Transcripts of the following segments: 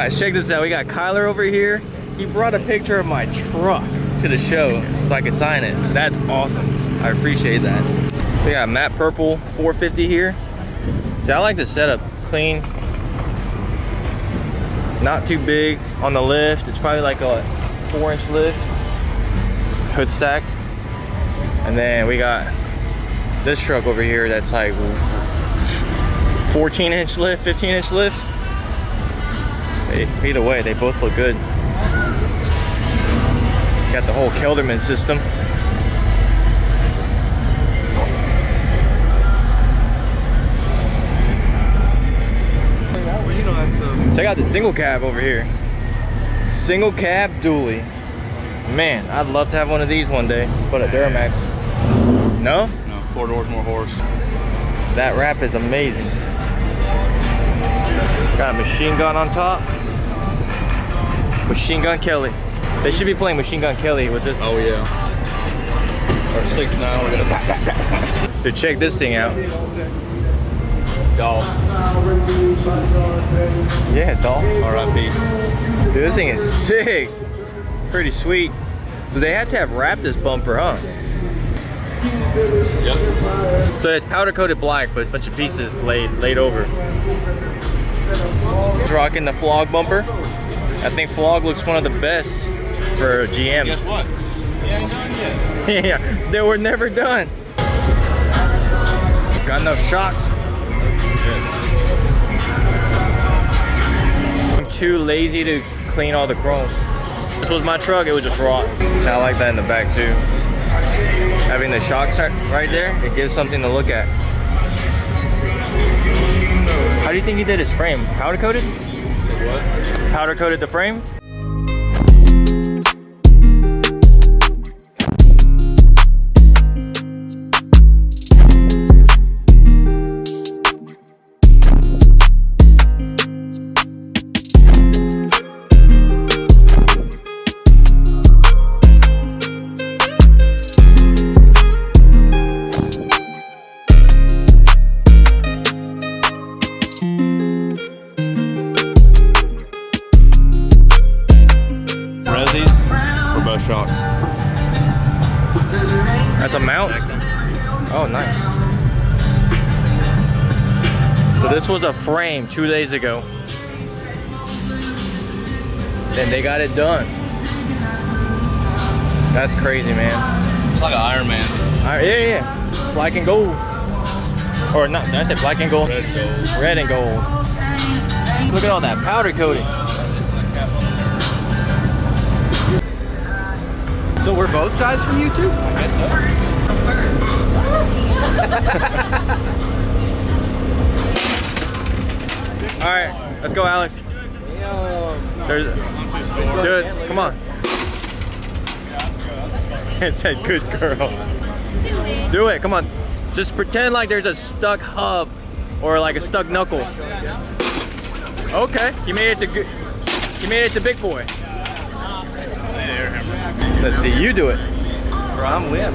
Guys, check this out. We got Kyler over here. He brought a picture of my truck to the show so I could sign it. That's awesome. I appreciate that. We got matte purple 450 here. See, I like the setup clean. Not too big on the lift. It's probably like a 4-inch lift. Hood stacked. And then we got this truck over here that's like 14-inch lift, 15-inch lift. Either way, they both look good. Got the whole Kelderman system. Check out the single cab over here. Single cab dually. Man, I'd love to have one of these one day, but a Duramax. No? No, 4 doors, more horse. That wrap is amazing. It's got a machine gun on top. Machine Gun Kelly. They should be playing Machine Gun Kelly with this. Oh yeah. Or 6ix9ine, we're gonna Dude, check this thing out. Dolph. Yeah, Dolph. R.I.P. Dude, this thing is sick. Pretty sweet. So they had to have wrapped this bumper, huh? Yep. So it's powder coated black, but a bunch of pieces laid over. It's rocking the Flog Bumper. I think Flog looks one of the best for GMs. Guess what? He ain't done yet. Yeah, they were never done. Got enough shocks. I'm too lazy to clean all the chrome. This was my truck, it was just raw. So I like that in the back too. Having the shocks right there, it gives something to look at. How do you think he did his frame? Powder coated? What? Powder coated the frame? Shocks. That's a mount? Oh, nice. So this was a frame 2 days ago. Then they got it done. That's crazy, man. It's like an Iron Man. Yeah. Black and gold. Or not, did I say black and gold? Red and gold. Red and gold. Look at all that powder coating. So we're both guys from YouTube? I guess so. All right, let's go, Alex. There's, do it. Come on. It said good girl. Do it. Come on. Just pretend like there's a stuck hub or like a stuck knuckle. Okay, you made it to good. You made it to big boy. Let's see you do it. Bro, I'm limp.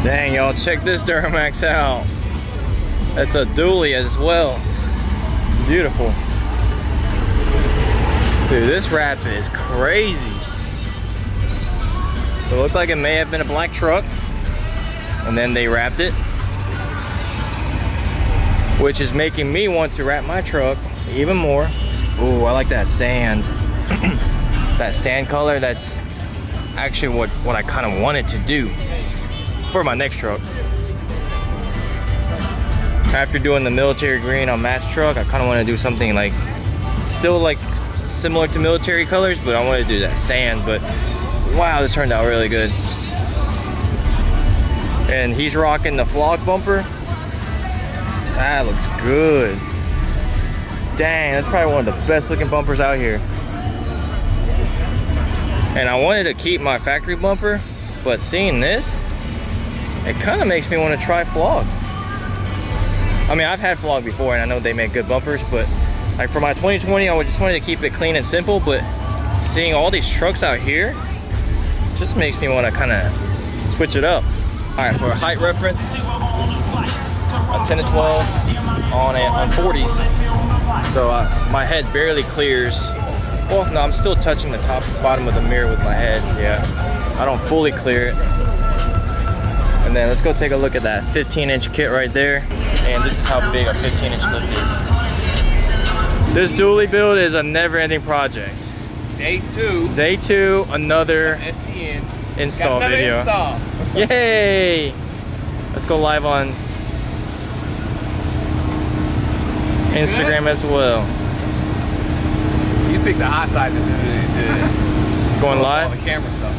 Dang, y'all, check this Duramax out. That's a dually as well. Beautiful. Dude, this wrap is crazy. So it looked like it may have been a black truck, and then they wrapped it, which is making me want to wrap my truck even more. Ooh, I like that sand. That sand color, that's actually what I kind of wanted to do for my next truck. After doing the military green on Matt's truck, I kind of want to do something like, still like similar to military colors, but I want to do that sand. But wow, this turned out really good. And he's rocking the Flog Bumper. That looks good. Dang, that's probably one of the best looking bumpers out here. And I wanted to keep my factory bumper, but seeing this, it kind of makes me want to try Flog. I mean, I've had Flog before and I know they make good bumpers, but like for my 2020, I just wanted to keep it clean and simple, but seeing all these trucks out here just makes me want to kind of switch it up. All right, for a height reference, this is a 10 to 12 on 40s. So my head barely clears. Well, no, I'm still touching the top and bottom of the mirror with my head. Yeah, I don't fully clear it. And then let's go take a look at that 15-inch kit right there. And this is how big a 15-inch lift is. This dually build is a never-ending project. Day 2. Day 2, another STN install got another video. Install. Yay! Let's go live on Instagram as well. You picked the hot side to Going all live? the camera stuff.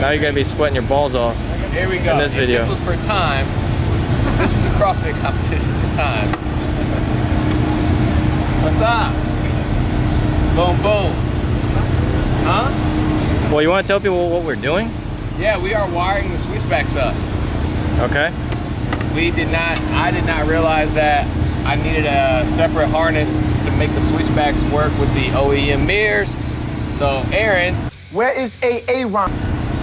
Now you're gonna be sweating your balls off. Here we go. In this video. If this was for time. If this was a CrossFit competition for time. What's up? Boom, boom. Huh? Well, you want to tell people what we're doing? Yeah, we are wiring the switchbacks up. Okay. I did not realize that I needed a separate harness to make the switchbacks work with the OEM mirrors. So Aaron, Where is Ron?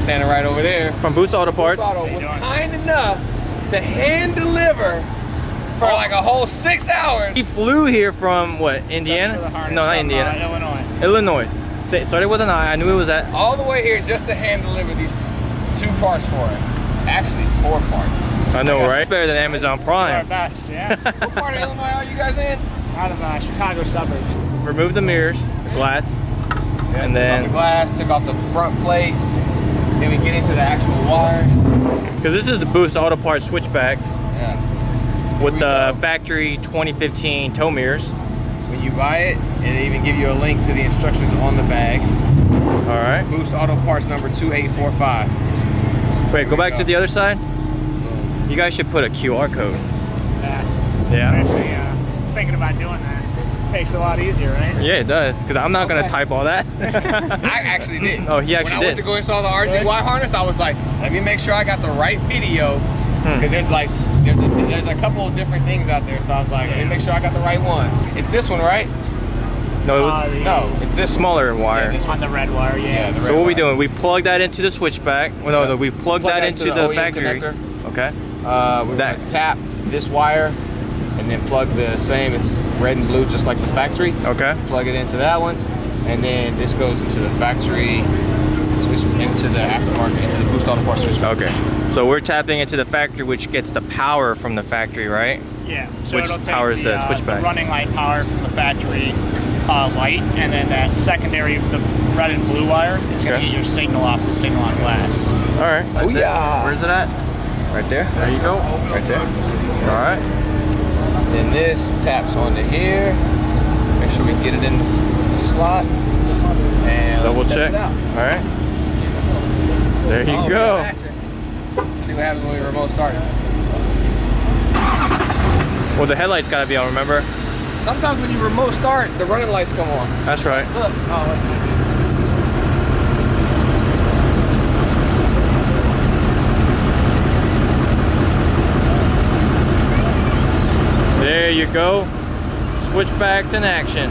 standing right over there, From Boostautoparts. was kind enough to hand deliver for like a whole 6 hours. He flew here from what? Indiana? No, not Indiana. Illinois. Started with an I. I knew it was at. All the way here just to hand deliver these 2 parts for us. Actually, 4 parts. I know, right? Better than Amazon Our Prime. best, yeah. What part of Illinois are you guys in? Out of Chicago suburbs. Remove the mirrors, the glass, and Took off the then glass, took off the front plate. Then we get into the actual wire. because this is the Boostautoparts switchbacks Yeah. with we the go. factory 2015 tow mirrors. When you buy it, it'll even give you a link to the instructions on the bag. All right. Boostautoparts number 2845. Wait, go back to the other side. You guys should put a QR code. Yeah. I'm Yeah. actually thinking about doing that. Makes it a lot easier, right? Yeah, it does. Because I'm not gonna Okay. type all that. I actually did. Oh, he actually When I went did. to go install the RGY harness, I was like, let me make sure I got the right video. Because there's a couple of different things out there. So I was like, let me make sure I got the right one. It's this one, right? No. No, it's this Smaller one. wire. Yeah, this On one. the red wire, yeah. the So red what we wire. doing? We plug that into the switchback. Well, no, we plug that into the OEM factory. connector. Okay. We're That- gonna tap this wire and then plug the same, it's red and blue just like the factory. Okay. Plug it into that one, and then this goes into the factory, switch into the aftermarket, into the Boostautoparts switchback. Okay. So we're tapping into the factory, which gets the power from the factory, right? Yeah. So Which it'll take powers the switchback? the running light power from the factory light, and then that secondary, the red and blue wire, is going to Okay. get your signal off the signal on glass. All right. Oh, yeah. Where's it at? Right there. There you go. Right there. All right. Then this taps onto here. Make sure we get it in the slot. And Double let's test check. it out. All right. There you Oh, we go. got action. See what happens when we remote start it. Well, the headlights got to be on, remember? Sometimes when you remote start, the running lights come on. That's right. Look. Oh, wait. There you go. Switchbacks in action.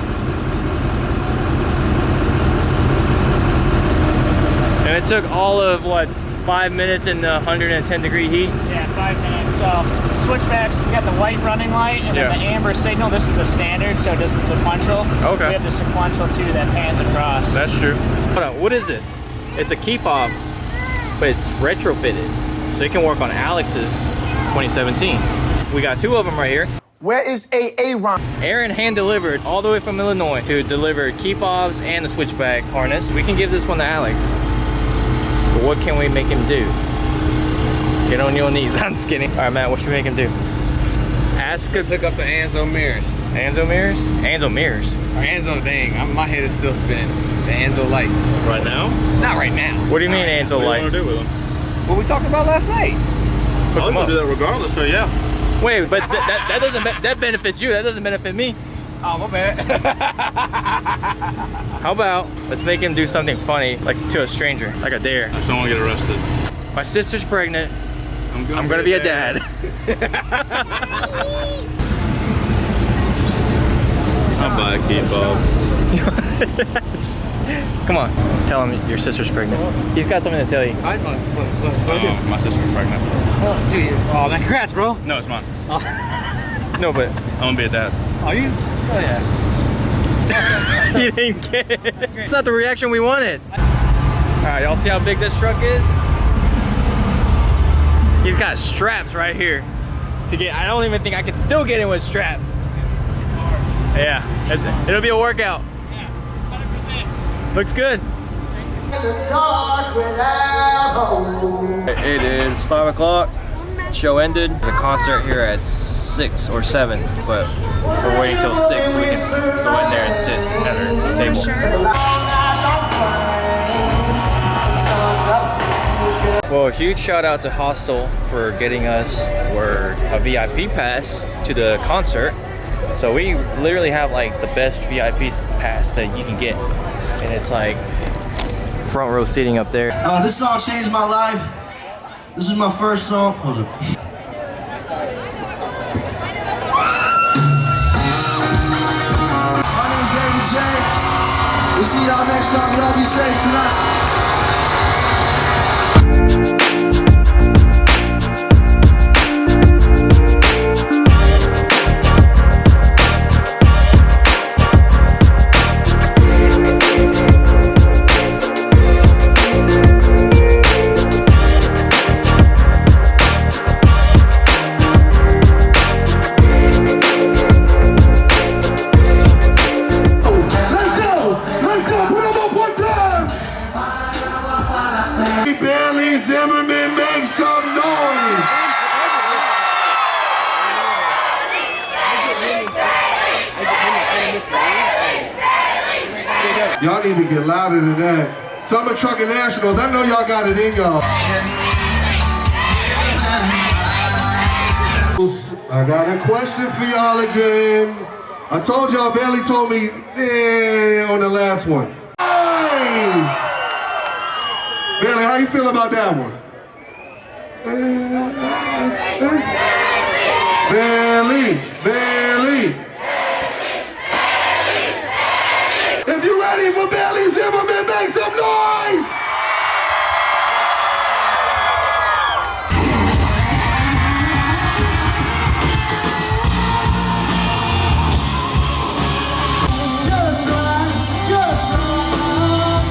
And it took all of, what, 5 minutes in the 110 degree heat? Yeah, 5 minutes. So switchbacks, you got the white running light, and Yeah. then the amber signal. This is the standard, so it doesn't sequential. Okay. We have the sequential too that pans across. That's true. Hold on, what is this? It's a key fob, but it's retrofitted. So it can work on Alex's 2017. We got 2 of them right here. Where is Ron? Aaron hand delivered all the way from Illinois to deliver key fobs and the switchback harness. We can give this one to Alex. But what can we make him do? Get on your knees. I'm just kidding. All right, Matt, what should we make him do? Ask a Hook up the Anzo mirrors. Anzo mirrors? Anzo mirrors. Or Anzo, dang, my head is still spinning. The Anzo lights. Right now? Not right now. What do you mean Anzo lights? do with them? What we talked about last night. Hook 'em up. that regardless, so yeah. Wait, but that doesn't that benefits you. That doesn't benefit me. Oh, my bad. How about let's make him do something funny, like to a stranger, like a dare. I just don't want to get arrested. My sister's pregnant. I'm gonna be a dad. I'll buy a key fob. straps. Come on, tell him your sister's pregnant. He's got something to tell you. My sister's pregnant. Oh, dude. Oh, man, congrats, bro. No, it's mine. No, but I'm gonna be a dad. Are you? Oh, yeah. he didn't get it. It's not the reaction we wanted. All right, y'all see how big this truck is? He's got straps right here to get. I don't even think I can still get in with straps. It's hard. Yeah, it'll be a workout. Yeah, 100%. Looks good. It is 5 o'clock. Show ended. There's a concert here at 6 or 7, but we're waiting till 6 so we can go in there and sit at our table. Well, a huge shout out to Hostel for getting us a VIP pass to the concert. So we literally have like the best VIP pass that you can get, and it's like front row seating up there. This song changed my life. This is my first song. Hold up. My name's David J. We'll see y'all next time. Y'all be safe tonight. Y'all need to get louder than that. Summer Trucking Nationals, I know y'all got it in y'all. I got a question for y'all again. I told y'all, Bailey told me on the last one. Nice! Bailey, how you feel about that one? Bailey, Bailey. If you're ready for Bailey Zimmerman, make some noise! Just right, just right.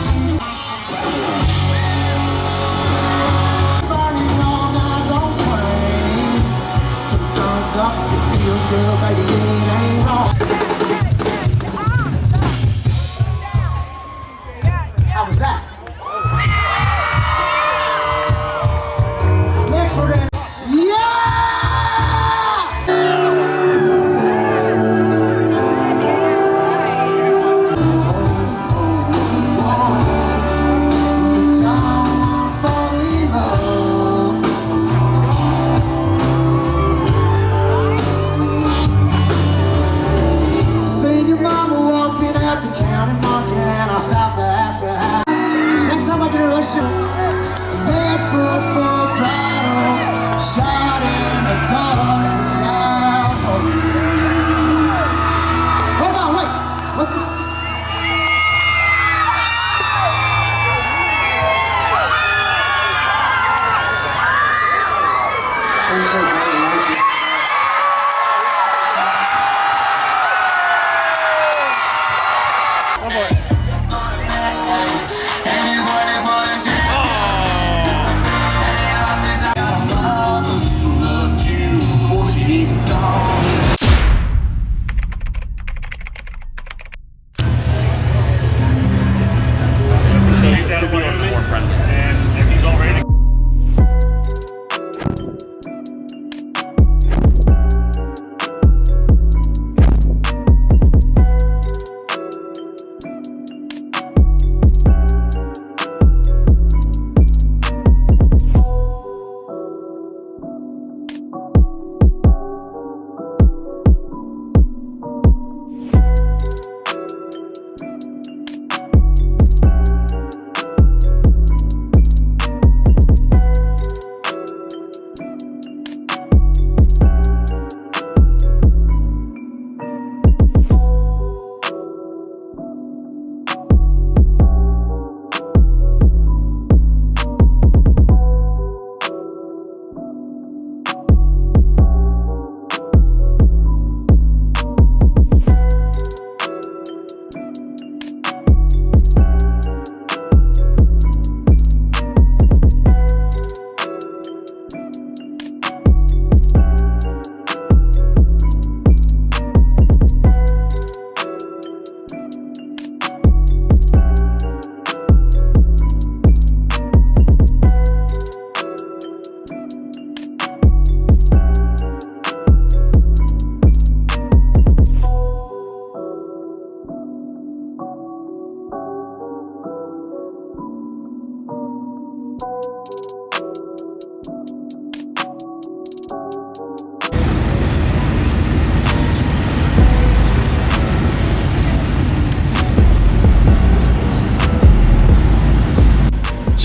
Burning all night long flame. Put the sun's up, it feels good, baby, it ain't wrong.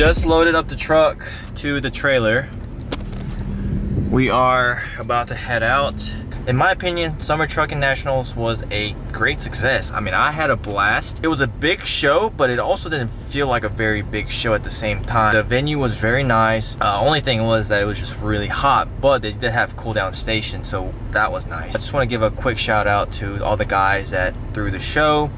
Just loaded up the truck to the trailer. We are about to head out. In my opinion, Summer Trucking Nationals was a great success. I mean, I had a blast. It was a big show, but it also didn't feel like a very big show at the same time. The venue was very nice. Only thing was that it was just really hot, but they did have cool down stations, so that was nice. I just want to give a quick shout out to all the guys that threw the show.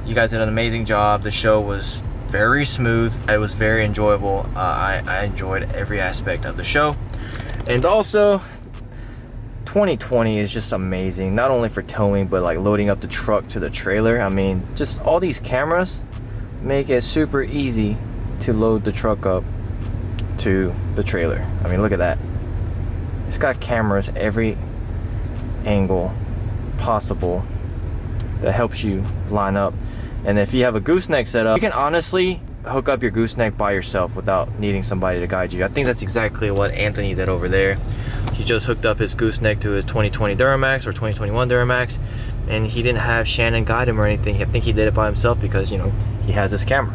You guys did an amazing job. The show was very smooth. It was very enjoyable. I enjoyed every aspect of the show. And also, 2020 is just amazing, not only for towing, but like loading up the truck to the trailer. I mean, just all these cameras make it super easy to load the truck up to the trailer. I mean, look at that. It's got cameras every angle possible that helps you line up. And if you have a gooseneck set up, you can honestly hook up your gooseneck by yourself without needing somebody to guide you. I think that's exactly what Anthony did over there. He just hooked up his gooseneck to his 2020 Duramax or 2021 Duramax, and he didn't have Shannon guide him or anything. I think he did it by himself because, you know, he has this camera.